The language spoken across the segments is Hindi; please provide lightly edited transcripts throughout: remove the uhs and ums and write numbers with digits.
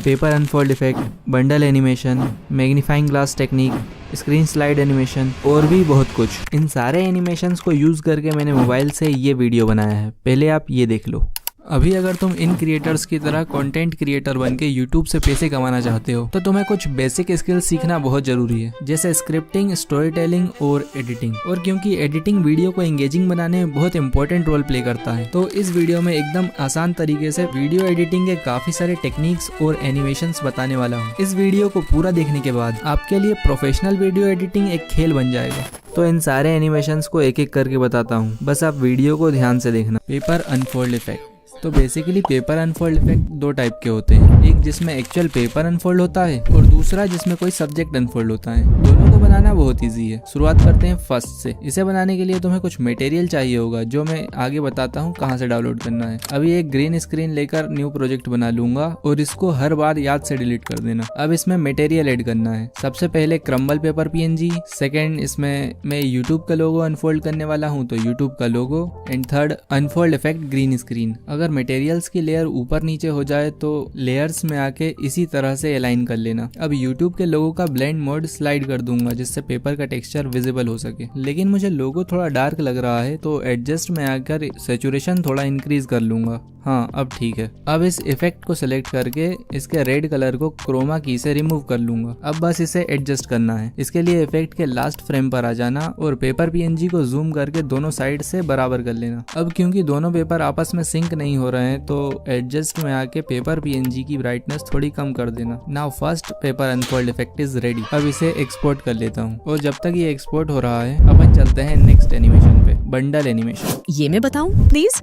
Paper unfold effect, bundle animation, magnifying glass technique, screen slide animation और भी बहुत कुछ। इन सारे एनिमेशंस को यूज़ करके मैंने मोबाइल से ये वीडियो बनाया है, पहले आप ये देख लो। अभी अगर तुम इन क्रिएटर्स की तरह कंटेंट क्रिएटर बन के यूट्यूब से पैसे कमाना चाहते हो तो तुम्हें कुछ बेसिक स्किल्स सीखना बहुत जरूरी है, जैसे स्क्रिप्टिंग, स्टोरी टेलिंग और एडिटिंग। और क्योंकि एडिटिंग वीडियो को एंगेजिंग बनाने में बहुत इंपॉर्टेंट रोल प्ले करता है, तो इस वीडियो में एकदम आसान तरीके से वीडियो एडिटिंग के काफी सारे टेक्निक्स और एनिमेशंस बताने वाला हूँ। इस वीडियो को पूरा देखने के बाद आपके लिए प्रोफेशनल वीडियो एडिटिंग एक खेल बन जाएगा। तो इन सारे एनिमेशंस को एक एक करके बताता हूँ, बस आप वीडियो को ध्यान से देखना। Paper unfold effect. तो बेसिकली पेपर अनफोल्ड इफेक्ट दो टाइप के होते हैं, एक जिसमें एक्चुअल पेपर अनफोल्ड होता है और दूसरा जिसमें कोई सब्जेक्ट अनफोल्ड होता है। दोनों को बनाना बहुत इजी है। शुरुआत करते हैं फर्स्ट से। इसे बनाने के लिए तुम्हें कुछ मटेरियल चाहिए होगा, जो मैं आगे बताता हूँ कहाँ से डाउनलोड करना है। अभी एक ग्रीन स्क्रीन लेकर न्यू प्रोजेक्ट बना लूंगा और इसको हर बार याद से डिलीट कर देना। अब इसमें मटेरियल ऐड करना है। सबसे पहले क्रम्बल पेपर PNG, सेकेंड इसमें मैं यूट्यूब का लोगो अनफोल्ड करने वाला हूँ तो यूट्यूब का logo, and third unfold effect green screen. अगर मटेरियल्स की लेयर ऊपर नीचे हो जाए तो लेयर्स में आके इसी तरह से अलाइन कर लेना। अब यूट्यूब के लोगो का ब्लेंड मोड स्लाइड कर दूंगा जिससे पेपर का टेक्सचर विजिबल हो सके, लेकिन मुझे लोगो थोड़ा डार्क लग रहा है तो एडजस्ट में आकर सैचुरेशन थोड़ा इंक्रीज कर लूंगा। हाँ, अब ठीक है। अब इस इफेक्ट को सिलेक्ट करके इसके रेड कलर को क्रोमा की से रिमूव कर लूंगा। अब बस इसे एडजस्ट करना है। इसके लिए इफेक्ट के लास्ट फ्रेम पर आ जाना और पेपर PNG को जूम करके दोनों साइड से बराबर कर लेना। अब क्योंकि दोनों पेपर आपस में सिंक नहीं हो रहे हैं तो एडजस्ट में आके पेपर PNG की ब्राइटनेस थोड़ी कम कर देना। Now first paper unfold effect is ready. अब इसे एक्सपोर्ट कर लेता हूँ और जब तक ये एक्सपोर्ट हो रहा है अपन चलते हैं नेक्स्ट एनिमेशन पे, बंडल एनिमेशन। ये मैं बताऊं प्लीज?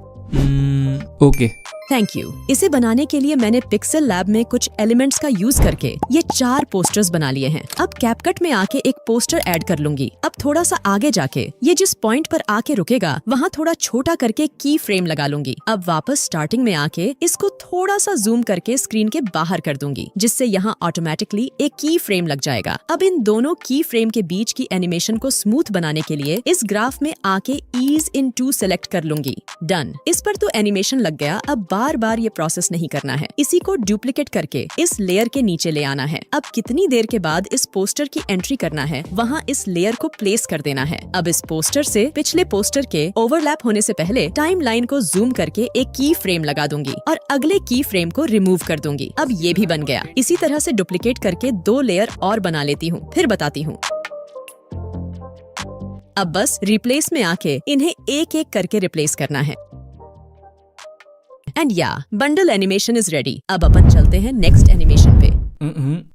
Okay, thank you. इसे बनाने के लिए मैंने पिक्सेल लैब में कुछ एलिमेंट्स का यूज करके ये 4 पोस्टर्स बना लिए हैं। अब कैपकट में आके एक पोस्टर ऐड कर लूंगी। अब थोड़ा सा आगे जाके ये जिस पॉइंट पर आके रुकेगा वहाँ थोड़ा छोटा करके की फ्रेम लगा लूंगी। अब वापस स्टार्टिंग में आके इसको थोड़ा सा जूम करके स्क्रीन के बाहर कर दूंगी, जिससे यहाँ ऑटोमेटिकली एक की फ्रेम लग जाएगा। अब इन दोनों की फ्रेम के बीच की एनिमेशन को स्मूथ बनाने के लिए इस ग्राफ में आके ईज इन 2 सेलेक्ट कर लूंगी। डन। इस पर तो एनिमेशन लग गया। अब बार बार ये प्रोसेस नहीं करना है। इसी को डुप्लीकेट करके इस लेयर के नीचे ले आना है। अब कितनी देर के बाद इस पोस्टर की एंट्री करना है, वहाँ इस लेयर को प्लेस कर देना है। अब इस पोस्टर से पिछले पोस्टर के ओवरलैप होने से पहले टाइम लाइन को जूम करके एक की फ्रेम लगा दूंगी और अगले की फ्रेम को रिमूव कर दूंगी। अब ये भी बन गया। इसी तरह से डुप्लीकेट करके 2 लेयर और बना लेती हूँ, फिर बताती हूँ। अब बस रिप्लेस में आके इन्हें एक एक करके रिप्लेस करना है। एंड या बंडल एनिमेशन इज रेडी। अब अपन चलते हैं नेक्स्ट एनिमेशन पे।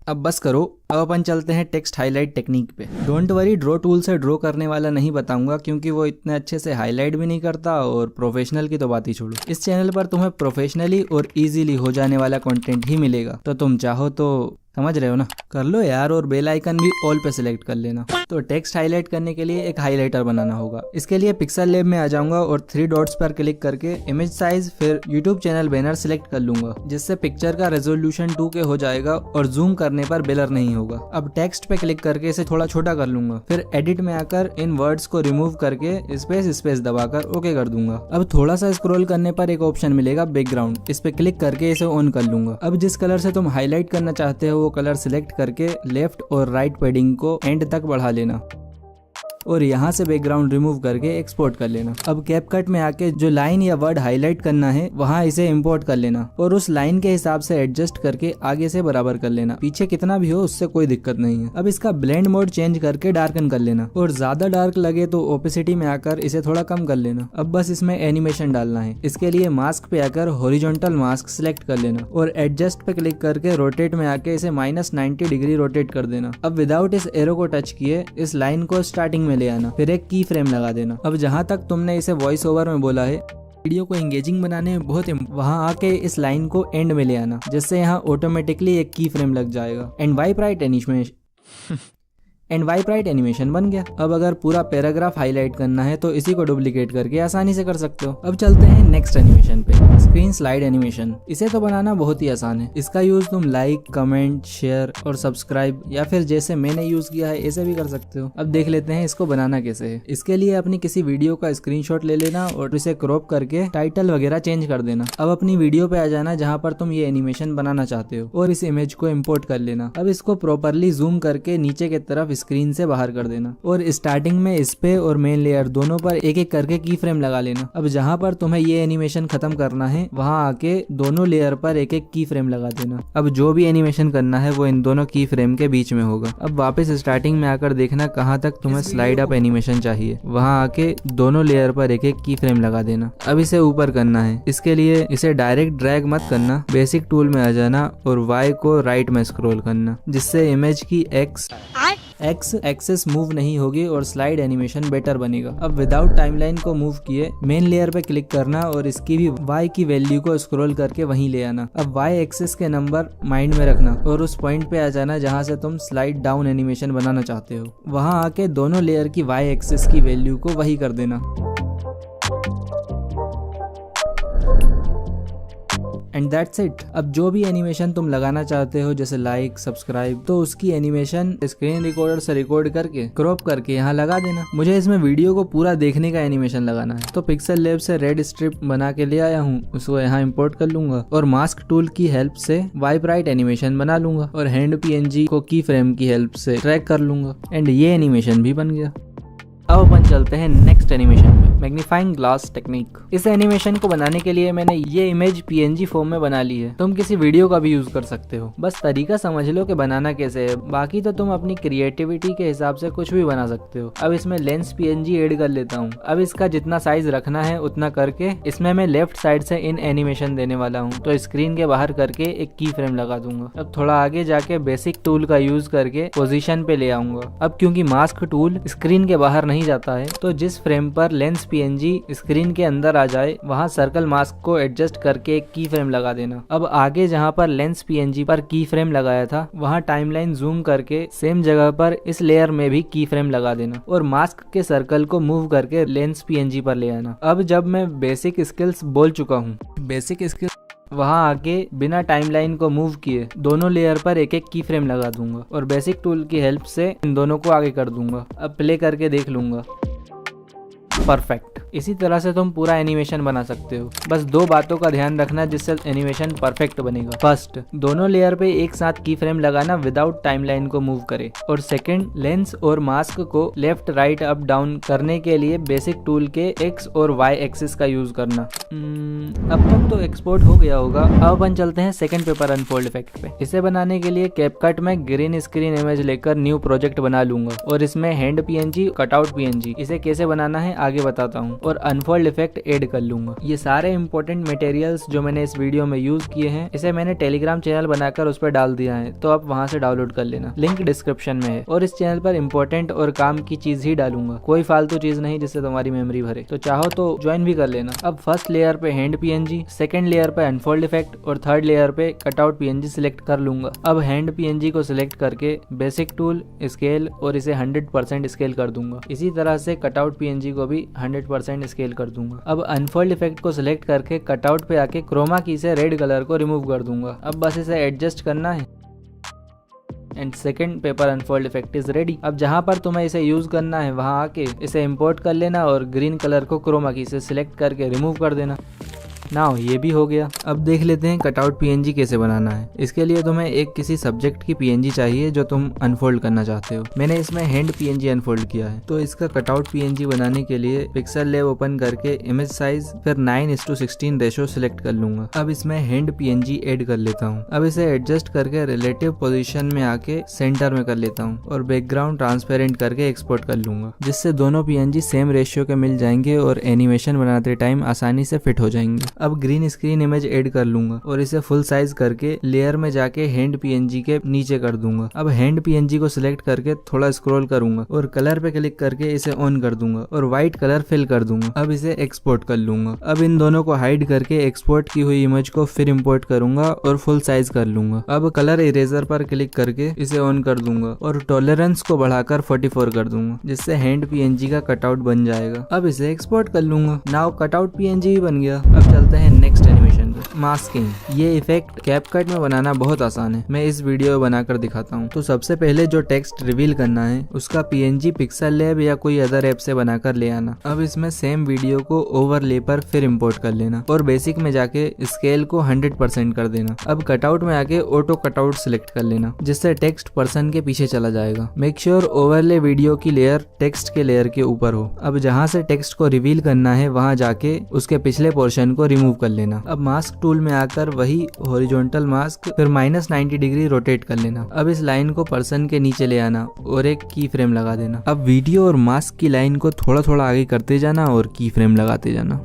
अब बस करो। अब अपन चलते हैं टेक्स्ट हाईलाइट टेक्निक पे। डोंट वरी, ड्रॉ टूल से ड्रॉ करने वाला नहीं बताऊंगा क्योंकि वो इतने अच्छे से हाईलाइट भी नहीं करता और प्रोफेशनल की तो बात ही छोड़ो। इस चैनल पर तुम्हें प्रोफेशनली और इजीली हो जाने वाला कंटेंट ही मिलेगा, तो तुम चाहो तो समझ रहे हो ना, कर लो यार। और बेल आइकन भी ऑल पे सिलेक्ट कर लेना। तो टेक्स्ट हाईलाइट करने के लिए एक हाईलाइटर बनाना होगा। इसके लिए पिक्सेल लैब में आ जाऊंगा और 3 डॉट्स पर क्लिक करके इमेज साइज फिर यूट्यूब चैनल बैनर सिलेक्ट कर लूंगा, जिससे पिक्चर का रेजोल्यूशन 2K हो जाएगा और जूम करने पर ब्लर नहीं होगा। अब टेक्स्ट पे क्लिक करके इसे थोड़ा छोटा कर लूंगा, फिर एडिट में आकर इन वर्ड्स को रिमूव करके स्पेस दबाकर ओके कर दूंगा। अब थोड़ा सा स्क्रॉल करने पर एक ऑप्शन मिलेगा बैकग्राउंड, इस पे क्लिक करके इसे ऑन कर लूंगा। अब जिस कलर से तुम हाईलाइट करना चाहते हो वो कलर सिलेक्ट करके लेफ्ट और राइट पैडिंग को एंड तक बढ़ा लेना और यहाँ से बैकग्राउंड रिमूव करके एक्सपोर्ट कर लेना। अब कैपकट में आके जो लाइन या वर्ड हाईलाइट करना है वहाँ इसे इंपोर्ट कर लेना और उस लाइन के हिसाब से एडजस्ट करके आगे से बराबर कर लेना। पीछे कितना भी हो उससे कोई दिक्कत नहीं है। अब इसका ब्लेंड मोड चेंज करके डार्कन कर लेना और ज्यादा डार्क लगे तो ओपेसिटी में आकर इसे थोड़ा कम कर लेना। अब बस इसमें एनिमेशन डालना है। इसके लिए मास्क पे आकर हॉरिजॉन्टल मास्क सिलेक्ट कर लेना और एडजस्ट पे क्लिक करके रोटेट में आके इसे -90 डिग्री रोटेट कर देना। अब विदाउट इस एरो को टच किए इस लाइन को स्टार्टिंग में ले आना, फिर एक की फ्रेम लगा देना। अब जहां तक तुमने इसे वॉइस ओवर में बोला है, वीडियो को एंगेजिंग बनाने में बहुत वहां आके इस लाइन को एंड में ले आना, जिससे यहाँ ऑटोमेटिकली एक की फ्रेम लग जाएगा। एंड वाइप राइट एनिमेशन बन गया। अब अगर पूरा पैराग्राफ हाईलाइट करना है तो इसी को डुप्लीकेट करके आसानी से कर सकते हो। अब चलते हैं नेक्स्ट एनिमेशन पे। Screen slide animation. इसे तो बनाना बहुत ही आसान है। इसका यूज तुम लाइक, कमेंट, शेयर और सब्सक्राइब या फिर जैसे मैंने यूज किया है ऐसे भी कर सकते हो। अब देख लेते हैं इसको बनाना कैसे है। इसके लिए अपनी किसी वीडियो का स्क्रीनशॉट ले लेना और इसे क्रॉप करके टाइटल वगैरह चेंज कर देना। अब अपनी वीडियो पे आ जाना जहाँ पर तुम ये एनिमेशन बनाना चाहते हो और इस इमेज को इम्पोर्ट कर लेना। अब इसको प्रॉपरली जूम करके नीचे की तरफ स्क्रीन से बाहर कर देना और स्टार्टिंग में इस पे और मेन लेयर दोनों पर एक एक करके की फ्रेम लगा लेना। अब जहाँ पर तुम्हें ये एनिमेशन खत्म करना है वहाँ आके दोनों लेयर पर एक एक की फ्रेम लगा देना। अब जो भी एनिमेशन करना है वो इन दोनों की फ्रेम के बीच में होगा। अब वापस स्टार्टिंग में आकर देखना कहाँ तक तुम्हें स्लाइड अप एनिमेशन चाहिए, वहाँ आके दोनों लेयर पर एक एक की फ्रेम लगा देना। अब इसे ऊपर करना है। इसके लिए इसे डायरेक्ट ड्रैग मत करना, बेसिक टूल में आ जाना और Y को राइट में स्क्रॉल करना, जिससे इमेज की X एक्सेस मूव नहीं होगी और स्लाइड एनिमेशन बेटर बनेगा। अब विदाउट टाइमलाइन को मूव किए मेन लेयर पे क्लिक करना और इसकी भी Y की वैल्यू को स्क्रॉल करके वहीं ले आना। अब Y एक्सेस के नंबर माइंड में रखना और उस पॉइंट पे आ जाना जहां से तुम स्लाइड डाउन एनिमेशन बनाना चाहते हो। वहां आके दोनों लेयर की Y एक्सेस की वैल्यू को वही कर देना। And that's it. अब जो भी एनिमेशन तुम लगाना चाहते हो जैसे लाइक, सब्सक्राइब, तो उसकी एनिमेशन स्क्रीन रिकॉर्डर से रिकॉर्ड करके क्रॉप करके यहाँ लगा देना। मुझे इसमें वीडियो को पूरा देखने का एनिमेशन लगाना है तो पिक्सल लैब से रेड स्ट्रिप बना के ले आया हूँ, उसको यहाँ इंपोर्ट कर लूंगा और मास्क टूल की हेल्प से वाइप राइट एनिमेशन बना लूंगा और हैंड PNG को की फ्रेम की हेल्प से ट्रैक कर लूंगा एंड ये एनिमेशन भी बन गया। अब अपन चलते हैं नेक्स्ट एनिमेशन पे, मैग्नीफाइंग ग्लास टेक्निक। इस एनिमेशन को बनाने के लिए मैंने ये इमेज PNG फॉर्म में बना ली है। तुम किसी वीडियो का भी यूज कर सकते हो, बस तरीका समझ लो कि बनाना कैसे है। बाकी तो तुम अपनी क्रिएटिविटी के हिसाब से कुछ भी बना सकते हो। अब इसमें लेंस PNG ऐड कर लेता हूँ। अब इसका जितना साइज रखना है उतना करके इसमें मैं लेफ्ट साइड से इन एनिमेशन देने वाला हूँ, तो स्क्रीन के बाहर करके एक की फ्रेम लगा दूंगा। अब थोड़ा आगे जाके बेसिक टूल का यूज करके पोजीशन पे ले आऊंगा। अब क्योंकि मास्क टूल स्क्रीन के बाहर नहीं जाता है तो जिस फ्रेम पर लेंस PNG स्क्रीन के अंदर आ जाए वहां सर्कल मास्क को एडजस्ट करके एक की फ्रेम लगा देना। अब आगे जहां पर लेंस PNG पर की फ्रेम लगाया था वहां टाइमलाइन जूम करके सेम जगह पर इस लेयर में भी की फ्रेम लगा देना और मास्क के सर्कल को मूव करके लेंस PNG पर ले आना। अब जब मैं बेसिक स्किल्स बोल चुका हूँ, बेसिक स्किल वहां आके बिना टाइमलाइन को मूव किए दोनों लेयर पर एक एक की फ्रेम लगा दूंगा और बेसिक टूल की हेल्प से इन दोनों को आगे कर दूंगा। अब प्ले करके देख लूंगा। परफेक्ट। इसी तरह से तुम पूरा एनिमेशन बना सकते हो। बस दो बातों का ध्यान रखना जिससे एनिमेशन परफेक्ट बनेगा। फर्स्ट, दोनों लेयर पे एक साथ की फ्रेम लगाना विदाउट टाइमलाइन को मूव करे और सेकंड, लेंस और मास्क को लेफ्ट, राइट, अप, डाउन करने के लिए बेसिक टूल के X और Y एक्सिस का यूज करना। अब तक तो एक्सपोर्ट हो गया होगा। अब अपन चलते हैं सेकंड पेपर अनफोल्ड इफेक्ट पे। इसे बनाने के लिए कैपकट में ग्रीन स्क्रीन इमेज लेकर न्यू प्रोजेक्ट बना लूंगा और इसमें हैंड PNG, कटआउट PNG, इसे कैसे बनाना है आगे बताता हूँ और अनफोल्ड इफेक्ट ऐड कर लूंगा। ये सारे इंपॉर्टेंट मटेरियल्स जो मैंने इस वीडियो में यूज किए हैं इसे मैंने टेलीग्राम चैनल बनाकर उस पर डाल दिया है, तो आप वहां से डाउनलोड कर लेना। लिंक डिस्क्रिप्शन में है और इस चैनल पर इंपॉर्टेंट और काम की चीज ही डालूंगा, कोई फालतू चीज नहीं जिससे तुम्हारी मेमोरी भरे। तो चाहो तो ज्वाइन भी कर लेना। अब फर्स्ट लेयर पे हैंड PNG, सेकंड लेयर पे अनफोल्ड इफेक्ट और थर्ड लेयर पे कटआउट PNG सिलेक्ट कर लूंगा। अब हैंड PNG को सिलेक्ट करके बेसिक टूल, स्केल और इसे 100% स्केल कर दूंगा। इसी तरह से कटआउट PNG को भी 100% स्केल कर दूंगा। अब अनफोल्ड इफेक्ट को सिलेक्ट करके कटआउट पे आके क्रोमा की से रेड कलर को रिमूव कर दूंगा। अब बस इसे एडजस्ट करना है and second paper unfold effect is ready. अब जहां पर तुम्हें इसे यूज करना है वहां आके इसे इंपोर्ट कर लेना और ग्रीन कलर को क्रोमा की से सिलेक्ट करके रिमूव कर देना। नाउ ये भी हो गया। अब देख लेते हैं कटआउट PNG कैसे बनाना है। इसके लिए तुम्हें एक किसी सब्जेक्ट की PNG चाहिए जो तुम अनफोल्ड करना चाहते हो। मैंने इसमें हैंड PNG अनफोल्ड किया है, तो इसका कटआउट PNG बनाने के लिए पिक्सल लैब ओपन करके इमेज साइज फिर 9:16 रेशो सिलेक्ट कर लूंगा। अब इसमें हैंड PNG ऐड कर लेता हूँ। अब इसे एडजस्ट करके रिलेटिव पोजीशन में आके सेंटर में कर लेता हूँ और बैकग्राउंड ट्रांसपेरेंट करके एक्सपोर्ट कर लूंगा, जिससे दोनों PNG सेम रेशियो के मिल जाएंगे और एनिमेशन बनाते टाइम आसानी से फिट हो जाएंगे। अब ग्रीन स्क्रीन इमेज ऐड कर लूंगा और इसे फुल साइज करके लेयर में जाके हैंड PNG के नीचे कर दूंगा। अब हैंड PNG को सिलेक्ट करके थोड़ा स्क्रॉल करूंगा और कलर पे क्लिक करके इसे ऑन कर दूंगा और व्हाइट कलर फिल कर दूंगा। अब इसे एक्सपोर्ट कर लूंगा। अब इन दोनों को हाइड करके एक्सपोर्ट की हुई इमेज को फिर इंपोर्ट करूंगा और फुल साइज कर लूंगा। अब कलर इरेजर पर क्लिक करके इसे ऑन कर दूंगा और टॉलरेंस को बढ़ाकर 44 कर दूंगा, जिससे हैंड PNG का कटआउट बन जाएगा। अब इसे एक्सपोर्ट कर लूंगा। नाउ कटआउट PNG भी बन गया। अब चलते हैं नेक्स्ट एनिमेशन। जाएंगे। मास्किंग, ये इफेक्ट कैपकट में बनाना बहुत आसान है, मैं इस वीडियो बनाकर दिखाता हूँ। तो सबसे पहले जो टेक्स्ट रिवील करना है उसका PNG पिक्सल लैब या कोई अदर ऐप से बनाकर ले आना। अब इसमें सेम वीडियो को ओवरले पर फिर इंपोर्ट कर लेना और बेसिक में जाके स्केल को 100% कर देना। अब कटआउट में आके ऑटो कटआउट सिलेक्ट कर लेना, जिससे टेक्स्ट पर्सन के पीछे चला जाएगा। मेक श्योर ओवरले वीडियो की लेयर टेक्स्ट के लेयर के ऊपर हो। अब जहाँ से टेक्स्ट को रिवील करना है वहाँ जाके उसके पिछले पोर्शन को रिमूव कर लेना। अब मास्क टूल में आकर वही हॉरिजॉन्टल मास्क फिर -90 डिग्री रोटेट कर लेना। अब इस लाइन को पर्सन के नीचे ले आना और एक की फ्रेम लगा देना। अब वीडियो और मास्क की लाइन को थोड़ा थोड़ा आगे करते जाना और की फ्रेम लगाते जाना।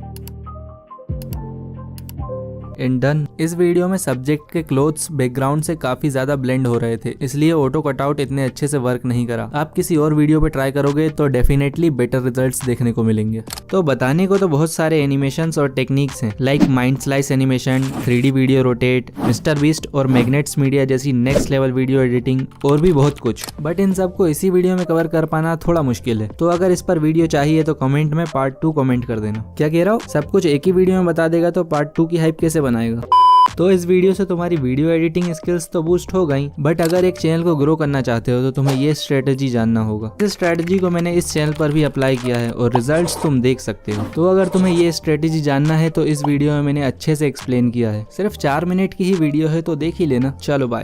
And done. इस वीडियो में सब्जेक्ट के क्लोथ्स बैकग्राउंड से काफी ज्यादा ब्लेंड हो रहे थे, इसलिए ऑटो कटआउट इतने अच्छे से वर्क नहीं करा। आप किसी और वीडियो पे ट्राई करोगे तो डेफिनेटली बेटर रिजल्ट्स देखने को मिलेंगे। तो बताने को तो बहुत सारे एनिमेशंस और टेक्निक्स हैं, like mind slice animation, 3D video rotate, mister beast और मैग्नेट्स मीडिया जैसी नेक्स्ट लेवल वीडियो एडिटिंग और भी बहुत कुछ, बट इन सबको इसी वीडियो में कवर कर पाना थोड़ा मुश्किल है। तो अगर इस पर वीडियो चाहिए तो कमेंट में पार्ट 2 कमेंट कर देना। क्या कह रहा हूँ, सब कुछ एक ही वीडियो में बता देगा तो पार्ट 2 की हाइप कैसे बनाएगा। तो इस वीडियो से तुम्हारी वीडियो एडिटिंग स्किल्स तो बूस्ट हो गई, बट अगर एक चैनल को ग्रो करना चाहते हो तो तुम्हें ये स्ट्रेटेजी जानना होगा। इस स्ट्रेटेजी को मैंने इस चैनल पर भी अप्लाई किया है और रिजल्ट्स तुम देख सकते हो। तो अगर तुम्हें ये स्ट्रेटेजी जानना है तो इस वीडियो में मैंने अच्छे से एक्सप्लेन किया है। सिर्फ 4 मिनट की ही वीडियो है तो देख ही लेना। चलो बाय।